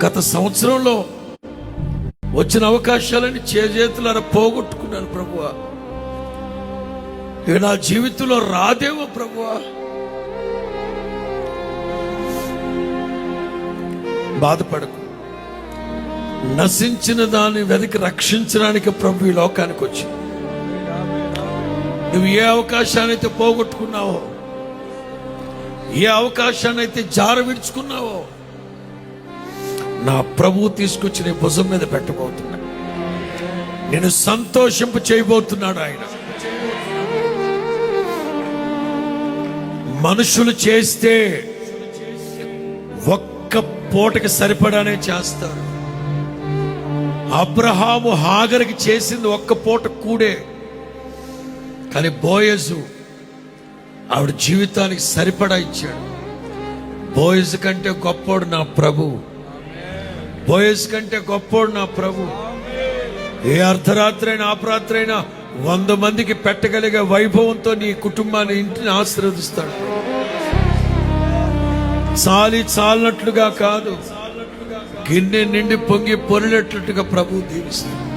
గత సంవత్సరంలో వచ్చిన అవకాశాలని చేతులారా పోగొట్టుకున్నాను ప్రభువా. ఇక నా జీవితంలో రాదేమో ప్రభువా. బాధపడకు. నశించిన దాన్ని వెతికి రక్షించడానికి ప్రభు ఈ లోకానికి వచ్చి, నువ్వు ఏ అవకాశాన్ని అయితే పోగొట్టుకున్నావో, ఏ అవకాశాన్ని అయితే జార విడుచుకున్నావో, నా ప్రభువు తీసుకొచ్చి నీ భుజం మీద పెట్టబోతున్నా. నేను సంతోషింపు చేయబోతున్నాడు ఆయన. మనుషులు చేస్తే ఒక్క పూటకి సరిపడానే చేస్తారు. అబ్రహాము హాగరికి చేసింది ఒక్క పూట కూడే, కానీ బోయజు ఆవిడ జీవితానికి సరిపడా ఇచ్చాడు. బోయజు కంటే గొప్పోడు నా ప్రభు. బోయజు కంటే గొప్పోడు నా ప్రభు. ఏ అర్ధరాత్రి అయినా అపరాత్రి అయినా 100 మందికి పెట్టగలిగే వైభవంతో నీ కుటుంబాన్ని, ఇంటిని ఆశీర్వదిస్తాడు. చాలినట్లుగా కాదు, గిన్నె నిండి పొంగి పొరినట్లుగా ప్రభు దీవిస్తాడు.